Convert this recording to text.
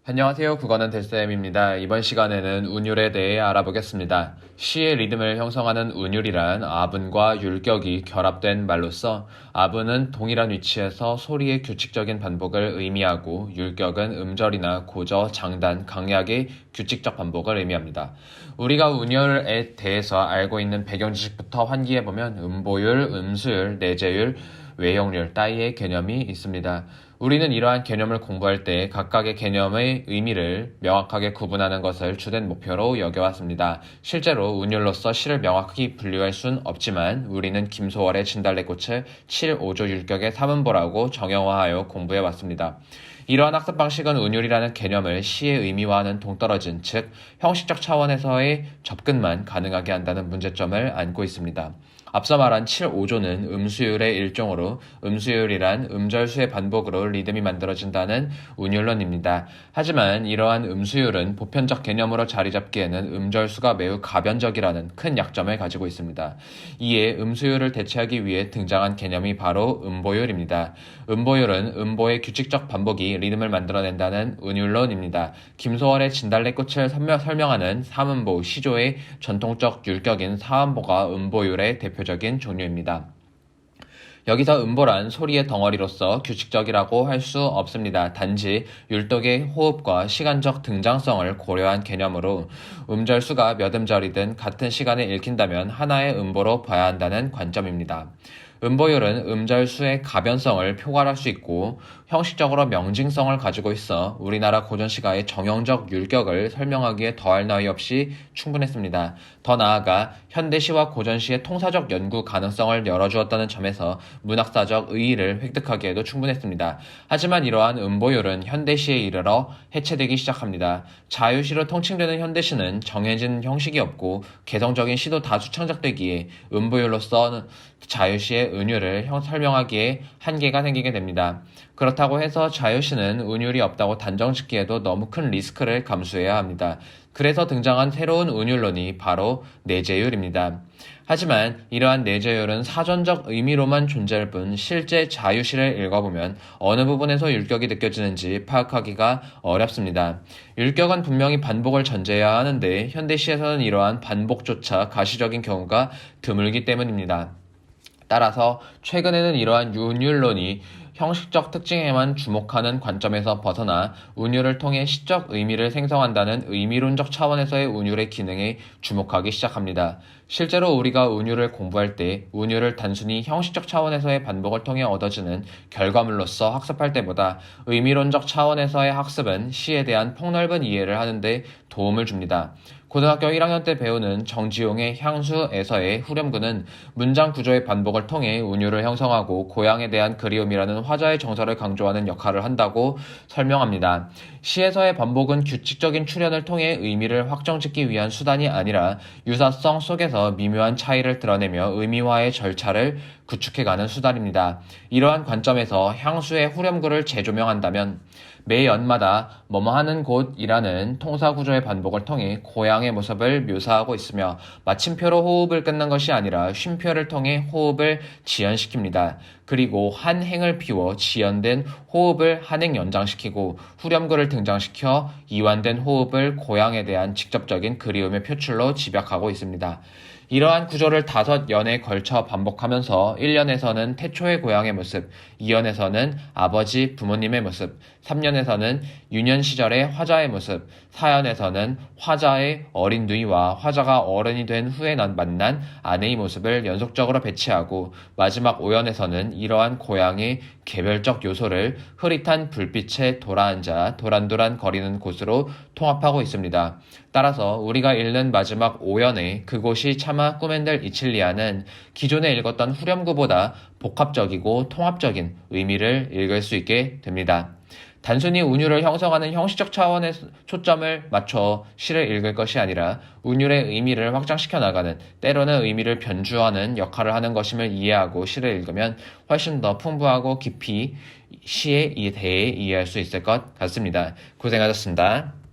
안녕하세요. 국어는 델쌤입니다. 이번 시간에는 운율에 대해 알아보겠습니다. 시의 리듬을 형성하는 운율이란 아분과 율격이 결합된 말로서 아분은 동일한 위치에서 소리의 규칙적인 반복을 의미하고 율격은 음절이나 고저, 장단, 강약의 규칙적 반복을 의미합니다. 우리가 운율에 대해서 알고 있는 배경 지식부터 환기해보면 음보율, 음수율, 내재율, 외형률, 따위의 개념이 있습니다. 우리는 이러한 개념을 공부할 때 각각의 개념의 의미를 명확하게 구분하는 것을 주된 목표로 여겨왔습니다. 실제로 운율로서 시를 명확히 분류할 순 없지만 우리는 김소월의 진달래꽃을 7, 5조 율격의 삼음보라고 정형화하여 공부해왔습니다. 이러한 학습 방식은 운율이라는 개념을 시의 의미와는 동떨어진, 즉 형식적 차원에서의 접근만 가능하게 한다는 문제점을 안고 있습니다. 앞서 말한 7, 5조는 음수율의 일종으로 음수율이란 음절수의 반복으로 리듬이 만들어진다는 운율론입니다. 하지만 이러한 음수율은 보편적 개념으로 자리 잡기에는 음절수가 매우 가변적이라는 큰 약점을 가지고 있습니다. 이에 음수율을 대체하기 위해 등장한 개념이 바로 음보율입니다. 음보율은 음보의 규칙적 반복이 리듬을 만들어낸다는 운율론입니다. 김소월의 진달래꽃을 설명하는 삼음보, 시조의 전통적 율격인 사음보가 음보율의 대표적인 종류입니다. 여기서 음보란 소리의 덩어리로서 규칙적이라고 할 수 없습니다. 단지 율독의 호흡과 시간적 등장성을 고려한 개념으로 음절수가 몇 음절이든 같은 시간에 읽힌다면 하나의 음보로 봐야 한다는 관점입니다. 음보율은 음절수의 가변성을 표괄할 수 있고 형식적으로 명징성을 가지고 있어 우리나라 고전시가의 정형적 율격을 설명하기에 더할 나위 없이 충분했습니다. 더 나아가 현대시와 고전시의 통사적 연구 가능성을 열어주었다는 점에서 문학사적 의의를 획득하기에도 충분했습니다. 하지만 이러한 음보율은 현대시에 이르러 해체되기 시작합니다. 자유시로 통칭되는 현대시는 정해진 형식이 없고 개성적인 시도 다수 창작되기에 음보율로서 자유시의 운율을 설명하기에 한계가 생기게 됩니다. 그렇다고 해서 자유시는 운율이 없다고 단정짓기에도 너무 큰 리스크를 감수해야 합니다. 그래서 등장한 새로운 운율론이 바로 내재율입니다. 하지만 이러한 내재율은 사전적 의미로만 존재할 뿐 실제 자유시를 읽어보면 어느 부분에서 율격이 느껴지는지 파악하기가 어렵습니다. 율격은 분명히 반복을 전제해야 하는데 현대시에서는 이러한 반복조차 가시적인 경우가 드물기 때문입니다. 따라서 최근에는 이러한 운율론이 형식적 특징에만 주목하는 관점에서 벗어나 운율을 통해 시적 의미를 생성한다는 의미론적 차원에서의 운율의 기능에 주목하기 시작합니다. 실제로 우리가 운율을 공부할 때 운율을 단순히 형식적 차원에서의 반복을 통해 얻어지는 결과물로서 학습할 때보다 의미론적 차원에서의 학습은 시에 대한 폭넓은 이해를 하는데 도움을 줍니다. 고등학교 1학년 때 배우는 정지용의 향수에서의 후렴구는 문장 구조의 반복을 통해 운율을 형성하고 고향에 대한 그리움이라는 화자의 정서를 강조하는 역할을 한다고 설명합니다. 시에서의 반복은 규칙적인 출현을 통해 의미를 확정짓기 위한 수단이 아니라 유사성 속에서 미묘한 차이를 드러내며 의미화의 절차를 구축해가는 수단입니다. 이러한 관점에서 향수의 후렴구를 재조명한다면 매 연마다 뭐뭐하는 곳이라는 통사구조의 반복을 통해 고향의 모습을 묘사하고 있으며 마침표로 호흡을 끊는 것이 아니라 쉼표를 통해 호흡을 지연시킵니다. 그리고 한 행을 비워 지연된 호흡을 한 행 연장시키고 후렴구를 등장시켜 이완된 호흡을 고향에 대한 직접적인 그리움의 표출로 집약하고 있습니다. 이러한 구조를 5연에 걸쳐 반복하면서 1년에서는 태초의 고향의 모습, 2년에서는 아버지 부모님의 모습, 3년에서는 유년 시절의 화자의 모습, 4년에서는 화자의 어린 누이와 화자가 어른이 된 후에 만난 아내의 모습을 연속적으로 배치하고 마지막 5연에서는 이러한 고향의 개별적 요소를 흐릿한 불빛에 돌아앉아 도란도란 거리는 곳으로 통합하고 있습니다. 따라서 우리가 읽는 마지막 5연의 그곳이 차마 꾸멘델 이칠리아는 기존에 읽었던 후렴구보다 복합적이고 통합적인 의미를 읽을 수 있게 됩니다. 단순히 운율을 형성하는 형식적 차원에 초점을 맞춰 시를 읽을 것이 아니라 운율의 의미를 확장시켜 나가는, 때로는 의미를 변주하는 역할을 하는 것임을 이해하고 시를 읽으면 훨씬 더 풍부하고 깊이 시에 대해 이해할 수 있을 것 같습니다. 고생하셨습니다.